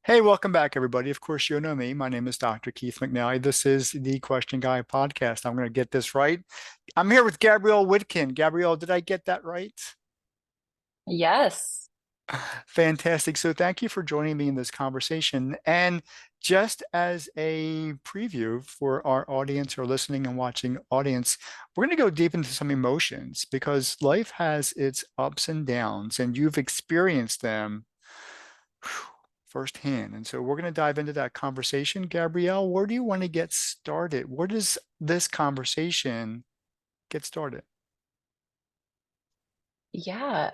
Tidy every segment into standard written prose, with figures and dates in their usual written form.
Hey, welcome back, everybody. Of course, you know me. My name is Dr. Keith McNally. This is the Question Guy podcast. I'm going to get this right. I'm here with Gabrielle Whitkin. Gabrielle, did I get that right? Yes. Fantastic. So, thank you for joining me in this conversation. And just as a preview for our audience or listening and watching audience, we're going to go deep into some emotions because life has its ups and downs, and you've experienced them firsthand. And so we're going to dive into that conversation. Gabrielle, where do you want to get started? Where does this conversation get started? Yeah.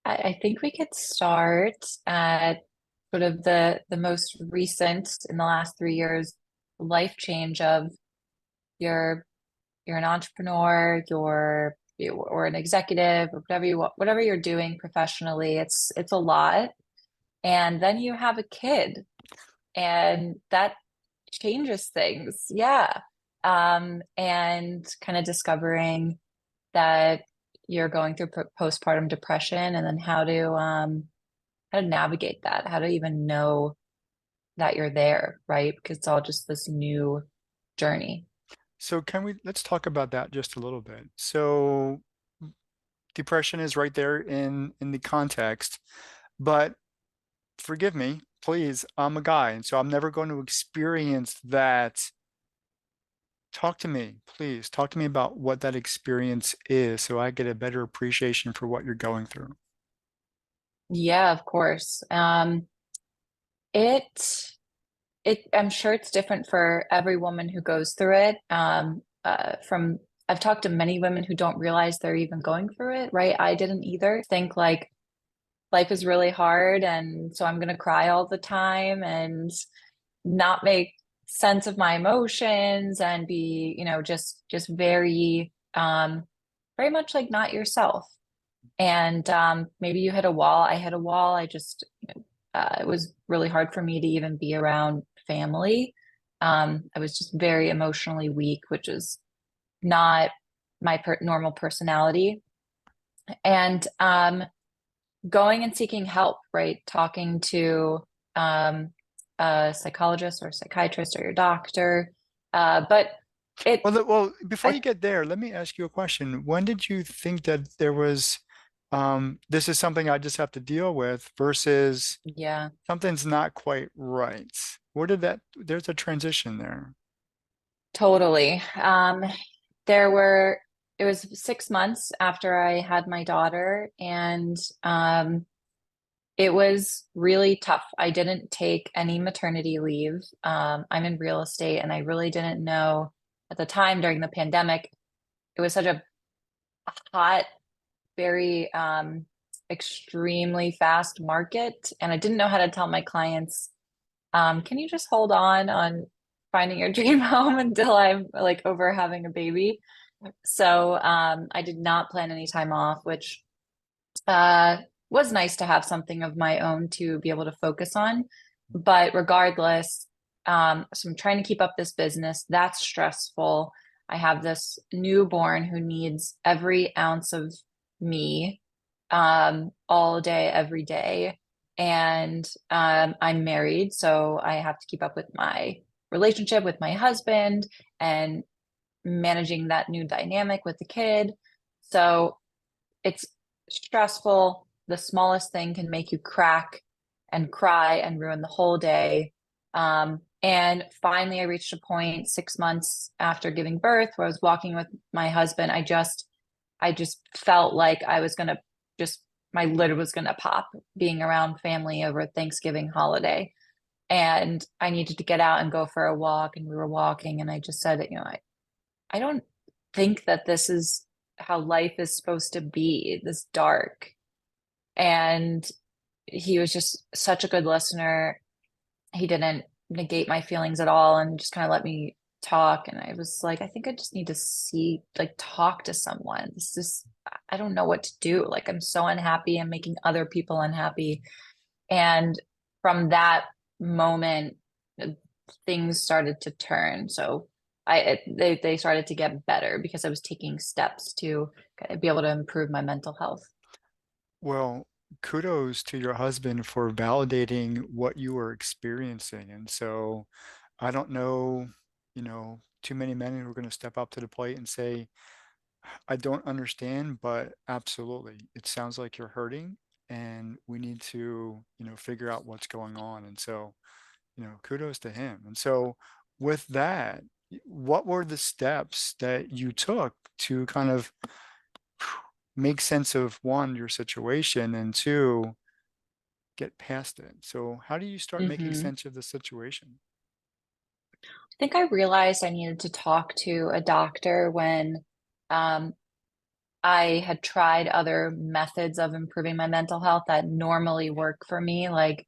I think we could start at sort of the most recent in the last 3 years life change of you're you're an entrepreneur, or an executive or whatever you're doing professionally. It's a lot. And then you have a kid and that changes things. Yeah. And kind of discovering that you're going through postpartum depression and then how to navigate that, how to even know that you're there, right? Because it's all just this new journey. So let's talk about that just a little bit. So depression is right there in the context, but forgive me, please, I'm a guy, and so I'm never going to experience that. Talk to me, please. Talk to me about what that experience is so I get a better appreciation for what you're going through. Yeah, of course. It I'm sure it's different for every woman who goes through it. From I've talked to many women who don't realize they're even going through it, right? I didn't either. Think like life is really hard and so I'm going to cry all the time and not make sense of my emotions and be, just very much like not yourself. And maybe you hit a wall. I hit a wall. It was really hard for me to even be around family. I was just very emotionally weak, which is not my normal personality. And going and seeking help, right? Talking to um, a psychologist or a psychiatrist or your doctor. But it, Well, before I, you get there, let me ask you a question. When did you think that there was, this is something I just have to deal with versus yeah, something's not quite right? There's a transition there. totally. It was 6 months after I had my daughter, and it was really tough. I didn't take any maternity leave. I'm in real estate, and I really didn't know at the time during the pandemic. It was such a hot, very extremely fast market, and I didn't know how to tell my clients, can you just hold on finding your dream home until I'm like over having a baby? So I did not plan any time off, which uh, was nice to have something of my own to be able to focus on. But regardless, so I'm trying to keep up this business. That's stressful. I have this newborn who needs every ounce of me, all day, every day. And I'm married, so I have to keep up with my relationship with my husband and managing that new dynamic with the kid. So it's stressful. The smallest thing can make you crack and cry and ruin the whole day. And finally, I reached a point 6 months after giving birth where I was walking with my husband. I just felt like I was gonna just my lid was gonna pop being around family over Thanksgiving holiday. And I needed to get out and go for a walk. And we were walking, and I just said that, I don't think that this is how life is supposed to be, this dark. And he was just such a good listener. He didn't negate my feelings at all and just kind of let me talk. And I was like, I think I just need to talk to someone. I don't know what to do. Like, I'm so unhappy. I'm making other people unhappy. And from that moment, things started to turn. So they started to get better because I was taking steps to kind of be able to improve my mental health. Well, kudos to your husband for validating what you were experiencing. And so I don't know, too many men who are going to step up to the plate and say, I don't understand, but absolutely, it sounds like you're hurting and we need to, figure out what's going on. And so, kudos to him. And so with that, what were the steps that you took to kind of make sense of one, your situation, and two, get past it? So how do you start making Hmm. sense of the situation? I think I realized I needed to talk to a doctor when um, I had tried other methods of improving my mental health that normally work for me, like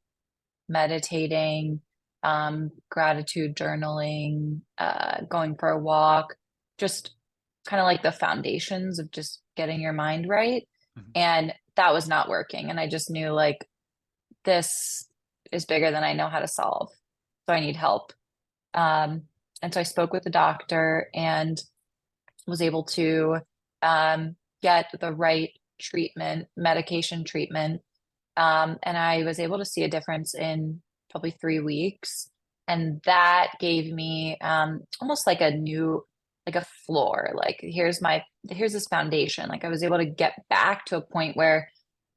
meditating, gratitude journaling, going for a walk, just kind of like the foundations of just getting your mind right. Mhm. And that was not working. And I just knew like this is bigger than I know how to solve. So I need help. Um, and so I spoke with the doctor and was able to get the right treatment, medication treatment. And I was able to see a difference in probably 3 weeks. And that gave me almost like a new, like a floor. Like here's this foundation. Like I was able to get back to a point where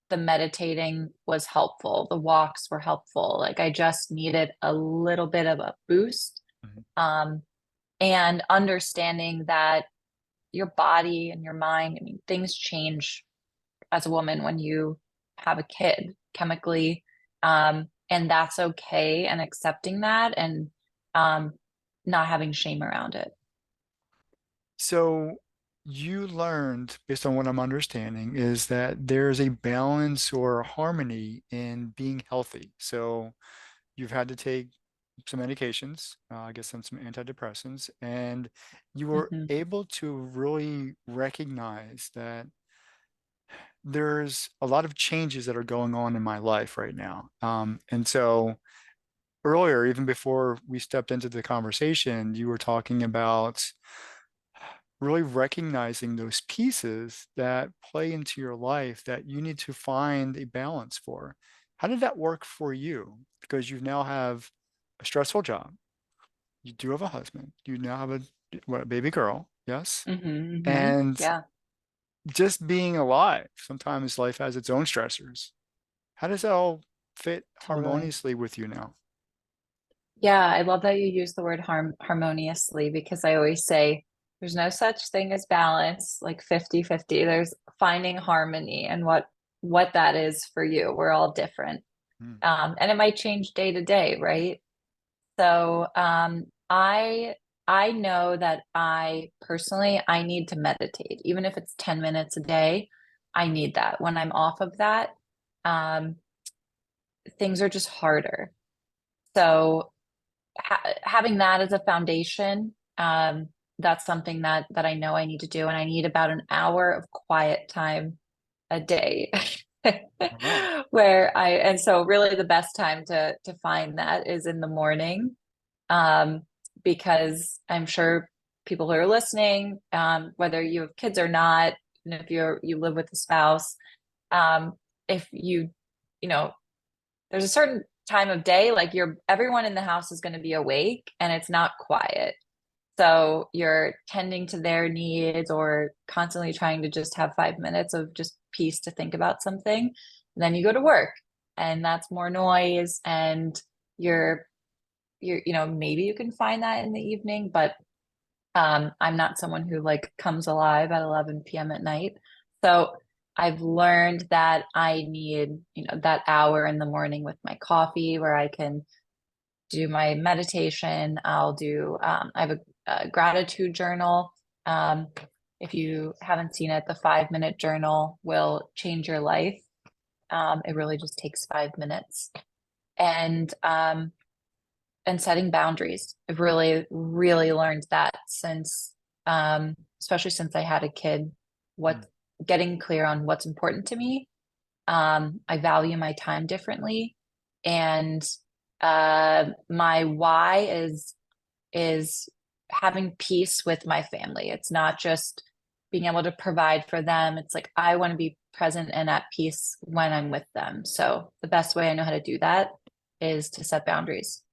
the meditating was helpful, the walks were helpful. Like I just needed a little bit of a boost. Mhm. Um, and understanding that your body and your mind, I mean, things change as a woman when you have a kid chemically. And that's okay, and accepting that and um, not having shame around it. So you learned, based on what I'm understanding, is that there's a balance or harmony in being healthy. So you've had to take some medications, I guess some antidepressants, and you were Hmm. able to really recognize that there's a lot of changes that are going on in my life right now. And so earlier, even before we stepped into the conversation, you were talking about really recognizing those pieces that play into your life that you need to find a balance for. How did that work for you? Because you now have a stressful job. You do have a husband. You now have a baby girl. Yes. Hmm. Hmm. And Yeah, just being alive, sometimes life has its own stressors. How does that all fit totally. harmoniously with you now? Yeah, I love that you use the word harmoniously because I always say there's no such thing as balance, like 50-50. There's finding harmony and what that is for you. We're all different. Mm, And it might change day to day, right? So I know that I personally I need to meditate, even if it's 10 minutes a day. I need that. When I'm off of that, um, things are just harder. So having that as a foundation, that's something that I know I need to do, and I need about an hour of quiet time a day. wow. And so really the best time to find that is in the morning, um, because I'm sure people who are listening, whether you have kids or not, and if you live with a spouse, um, if you know, there's a certain time of day, like everyone in the house is going to be awake and it's not quiet. So you're tending to their needs or constantly trying to just have 5 minutes of just peace to think about something. And then you go to work and that's more noise and you're maybe you can find that in the evening, but I'm not someone who like comes alive at 11 p.m. at night. So I've learned that I need, that hour in the morning with my coffee where I can do my meditation. I have a gratitude journal. Um, if you haven't seen it, the 5 minute journal will change your life. It really just takes 5 minutes. And and setting boundaries. I've really, really learned that especially since I had a kid, what Mm, getting clear on what's important to me. I value my time differently, and my why is having peace with my family. It's not just being able to provide for them. It's like I want to be present and at peace when I'm with them. So the best way I know how to do that is to set boundaries.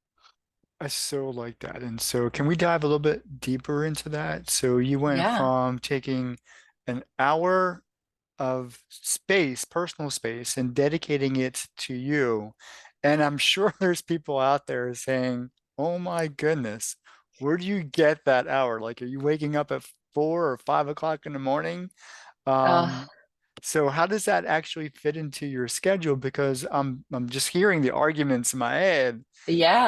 I so like that. And so, can we dive a little bit deeper into that? So, you went Yeah. from taking an hour of space, personal space, and dedicating it to you. And I'm sure there's people out there saying, "Oh my goodness, where do you get that hour? Like, are you waking up at 4 or 5 o'clock in the morning?" Uh, Um, so how does that actually fit into your schedule? Because I'm just hearing the arguments in my head.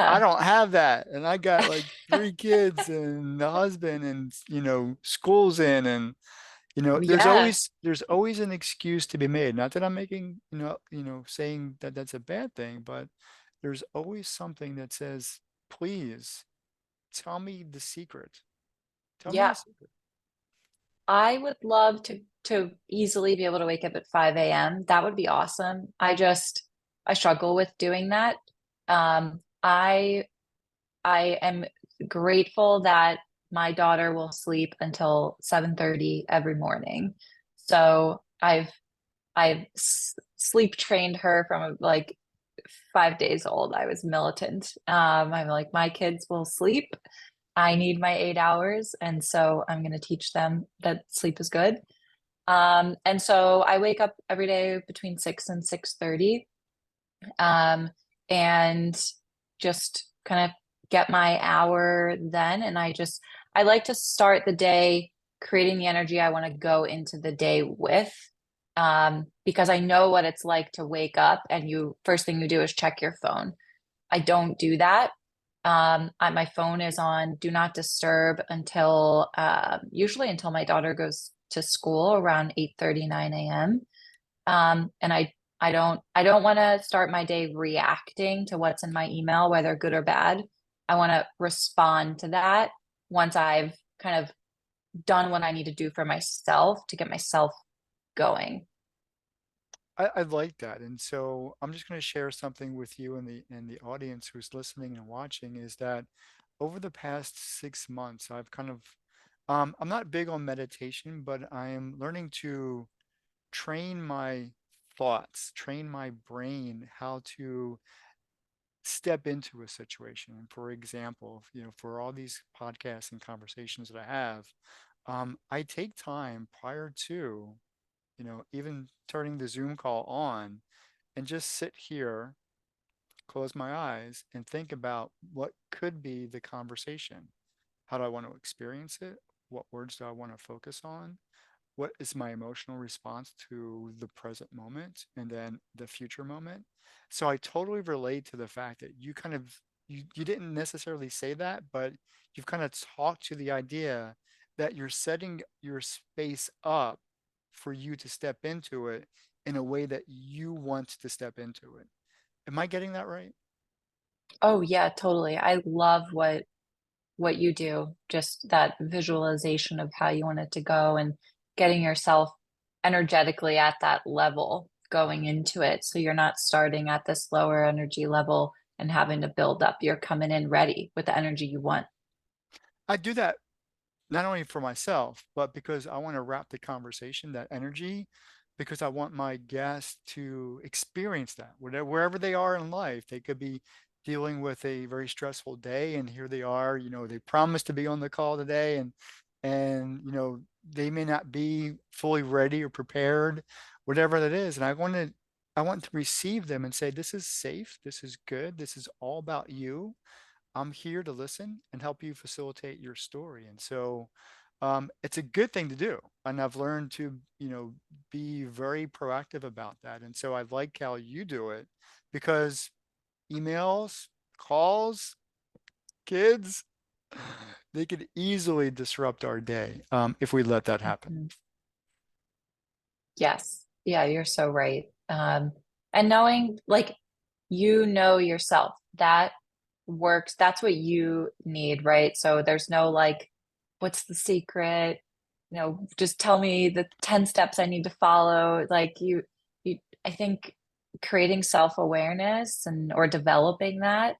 I yeah. don't have that, and I got like 3 kids and a husband, and school's in, and Yeah. there's always an excuse to be made. Not that I'm making, saying that that's a bad thing, but there's always something that says, please tell me the secret. Tell me Yeah. the secret. I would love to easily be able to wake up at 5 a.m. That would be awesome. I struggle with doing that. Um, I I am grateful that my daughter will sleep until 7:30 every morning. So I've sleep trained her from like 5 days old. I was militant. I'm like, my kids will sleep. I need my 8 hours, and so I'm going to teach them that sleep is good. And so I wake up every day between 6 and 6:30, um, and just kind of get my hour then. And I like to start the day creating the energy I want to go into the day with. Because I know what it's like to wake up and first thing you do is check your phone. I don't do that. My phone is on do not disturb until usually until my daughter goes to school around 8:30, 9 a.m. And I don't want to start my day reacting to what's in my email, whether good or bad. I want to respond to that once I've kind of done what I need to do for myself to get myself going. I like that. And so I'm just going to share something with you and the audience who's listening and watching is that over the past 6 months, I've kind of I'm not big on meditation, but I am learning to train my thoughts, train my brain how to step into a situation. And for example, for all these podcasts and conversations that I have, I take time prior to, even turning the Zoom call on and just sit here, close my eyes, and think about what could be the conversation. How do I want to experience it? What words do I want to focus on? What is my emotional response to the present moment and then the future moment? So I totally relate to the fact that you didn't necessarily say that, but you've kind of talked to the idea that you're setting your space up for you to step into it in a way that you want to step into it. Am I getting that right? Oh yeah, totally. I love what you do, just that visualization of how you want it to go and getting yourself energetically at that level going into it. So you're not starting at this lower energy level and having to build up. You're coming in ready with the energy you want. I do that not only for myself, but because I want to wrap the conversation, that energy, because I want my guests to experience that, wherever they are in life. They could be dealing with a very stressful day, and here they are, they promised to be on the call today, and they may not be fully ready or prepared, whatever that is. And I want to receive them and say, this is safe, this is good, this is all about you. I'm here to listen and help you facilitate your story. And so it's a good thing to do. And I've learned to, be very proactive about that. And so I like how you do it because emails, calls, kids, they could easily disrupt our day if we let that happen. Mhm. Yes. Yeah, you're so right. And knowing, like, you know yourself, that works. That's what you need, right? So there's no like, what's the secret? Just tell me the 10 steps I need to follow. Like I think creating self-awareness and or developing that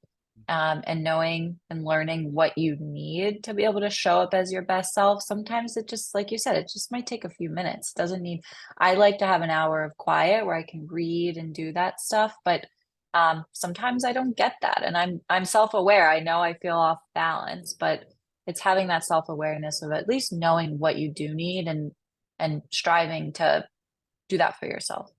and knowing and learning what you need to be able to show up as your best self. Sometimes it just, like you said, it just might take a few minutes. Doesn't need, I like to have an hour of quiet where I can read and do that stuff, but sometimes I don't get that. And I'm self-aware. I know I feel off balance, but it's having that self-awareness of at least knowing what you do need and striving to do that for yourself.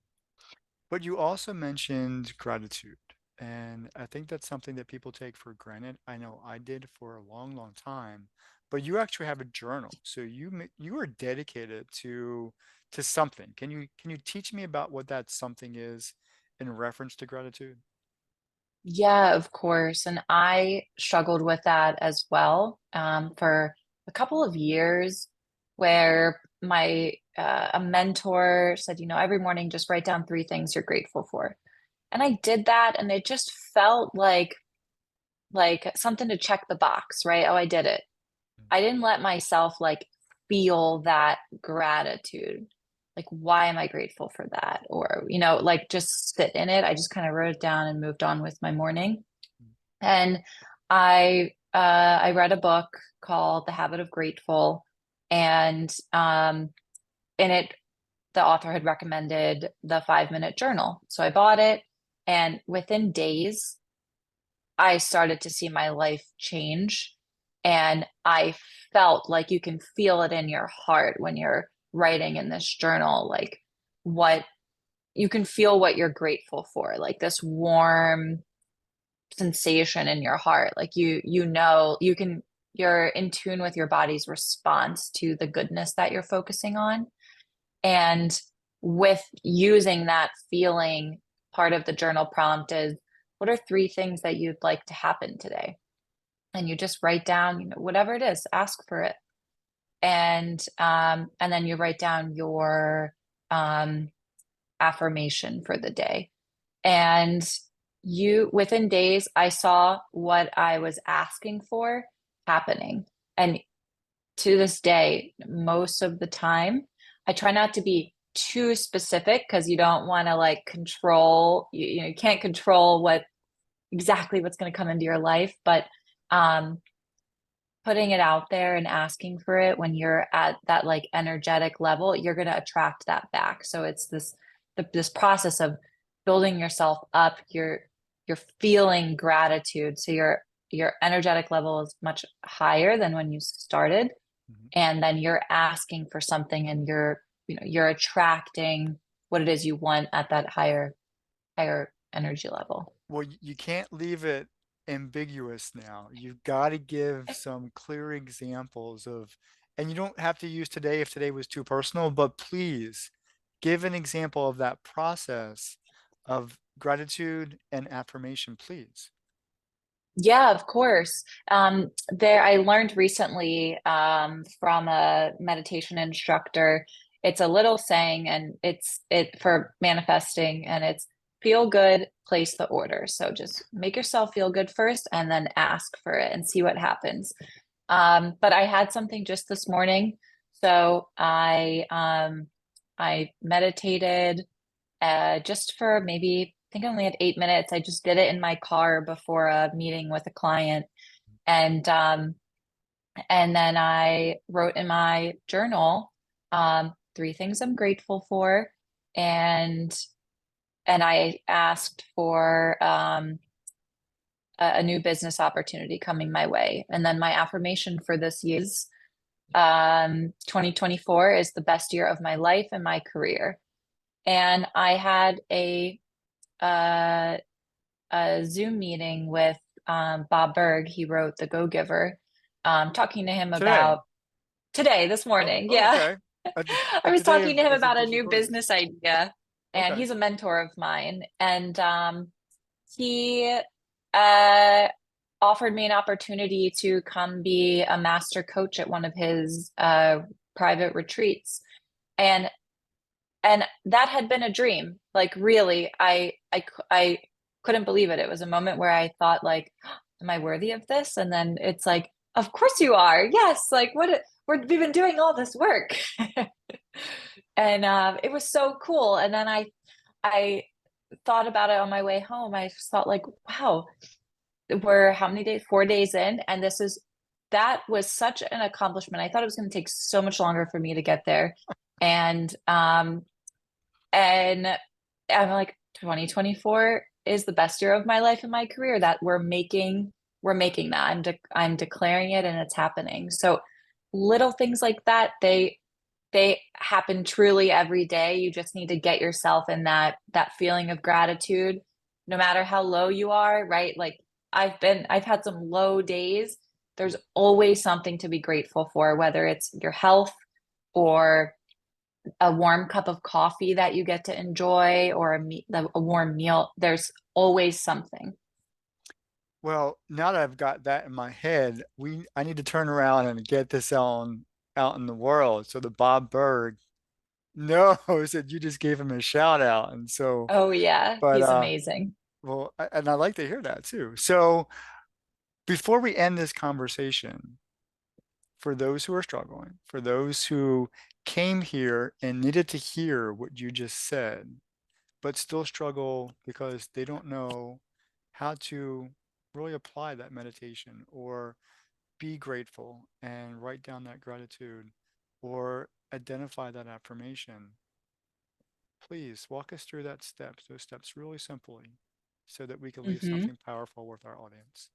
But you also mentioned gratitude. And I think that's something that people take for granted. I know I did for a long, long time. But you actually have a journal. So you are dedicated to something. Can you teach me about what that something is in reference to gratitude? Yeah, of course. And I struggled with that as well for a couple of years where my a mentor said, every morning just write down three things you're grateful for. And I did that and it just felt like something to check the box, right? Oh, I did it. I didn't let myself like feel that gratitude. Like, why am I grateful for that? Or, like just sit in it. I just kind of wrote it down and moved on with my morning. And I read a book called The Habit of Grateful, and in it, the author had recommended the 5 minute journal. So I bought it, and within days, I started to see my life change. And I felt like you can feel it in your heart when you're writing in this journal, like what you can feel what you're grateful for, like this warm sensation in your heart. Like you're in tune with your body's response to the goodness that you're focusing on. And with using that feeling, part of the journal prompt is what are three things that you'd like to happen today? And you just write down, whatever it is, ask for it. And then you write down your um affirmation for the day. And within days, I saw what I was asking for happening. And to this day, most of the time, I try not to be too specific because you don't want to like control, you can't control exactly what's going to come into your life, but um, putting it out there and asking for it when you're at that like energetic level, you're going to attract that back. So it's this process of building yourself up. You're feeling gratitude, so your energetic level is much higher than when you started, Mhm. and then you're asking for something, and you're attracting what it is you want at that higher energy level. Well, you can't leave it ambiguous now. You've got to give some clear examples of, and you don't have to use today if today was too personal, but please give an example of that process of gratitude and affirmation, please. Yeah, of course. I learned recently from a meditation instructor. It's a little saying, and it for manifesting, and it's feel good, place the order. So just make yourself feel good first, and then ask for it and see what happens. But I had something just this morning, so I meditated just for maybe, I think I only had 8 minutes. I just did it in my car before a meeting with a client. And and then I wrote in my journal three things I'm grateful for. And and I asked for a new business opportunity coming my way. And then my affirmation for this year is 2024 is the best year of my life and my career. And I had uh, a Zoom meeting with Bob Berg. He wrote The Go Giver, talking to him Today. about today, this Oh, morning. oh, Yeah. okay. I was Today talking to him as of about a this new recording. business idea, and Okay. he's a mentor of mine. And he uh, offered me an opportunity to come be a master coach at one of his private retreats. And and that had been a dream. Like really, I couldn't believe it. It was a moment where I thought like, am I worthy of this? And then it's like, of course you are. Yes. Like we've been doing all this work. And it was so cool. And then I thought about it on my way home. I just thought like, wow, we're how many days? 4 days in, and that was such an accomplishment. I thought it was going to take so much longer for me to get there, and and I'm like, 2024 is the best year of my life and my career that we're making that. I'm declaring it and it's happening. So little things like that, they happen truly every day. You just need to get yourself in that feeling of gratitude, no matter how low you are, right? Like I've had some low days. There's always something to be grateful for, whether it's your health or a warm cup of coffee that you get to enjoy or a warm meal. There's always something. Well, now that I've got that in my head, I need to turn around and get this out in the world so that Bob Berg knows that you just gave him a shout out. And so, Oh yeah, but he's amazing. well, and I like to hear that too. So before we end this conversation, for those who are struggling, for those who came here and needed to hear what you just said, but still struggle because they don't know how to really apply that meditation or be grateful and write down that gratitude or identify that affirmation, please walk us through those steps really simply so that we can leave Hmm. something powerful with our audience.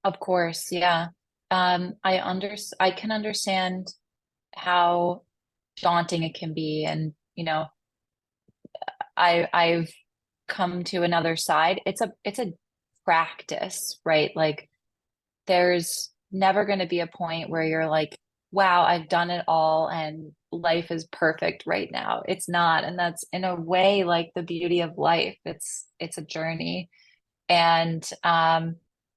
Of course, yeah. I can understand how daunting it can be, and I've come to another side. It's a practice, right? Like there's never going to be a point where you're like, wow, I've done it all and life is perfect right now. It's not. And that's in a way like the beauty of life. It's a journey. And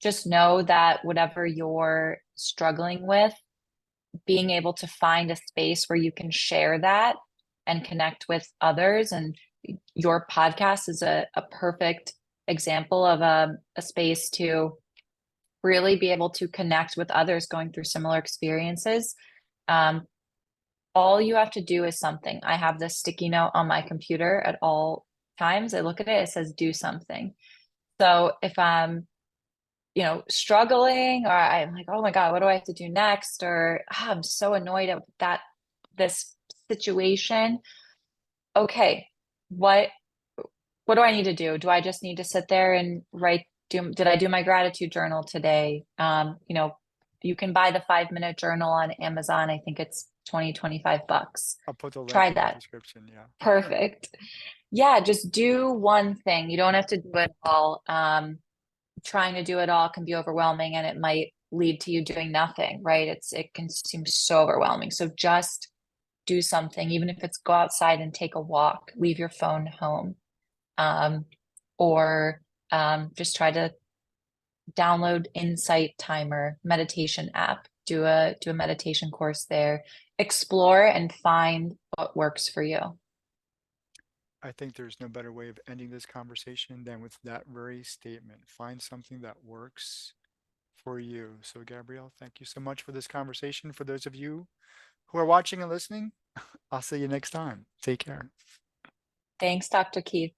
just know that whatever you're struggling with, being able to find a space where you can share that and connect with others. And your podcast is a perfect example of a space to really be able to connect with others going through similar experiences. Um, all you have to do is something. I have this sticky note on my computer at all times. I look at it, it says do something. So if I'm, struggling or I'm like, oh my God, what do I have to do next? Or I'm so annoyed at this situation. Okay, what what do I need to do? Do I just need to sit there and did I do my gratitude journal today? You can buy the 5 minute journal on Amazon. I think it's 25 bucks. I'll put the link Try in the that. description. Yeah. Perfect. Yeah, just do one thing. You don't have to do it all. Trying to do it all can be overwhelming and it might lead to you doing nothing, right? It can seem so overwhelming. So just do something, even if it's go outside and take a walk, leave your phone home, um, or just try to download Insight Timer meditation app. Do a meditation course there. Explore and find what works for you. I think there's no better way of ending this conversation than with that very statement. Find something that works for you. So, Gabrielle, thank you so much for this conversation. For those of you who are watching and listening, I'll see you next time. Take care. Thanks, Dr. Keith.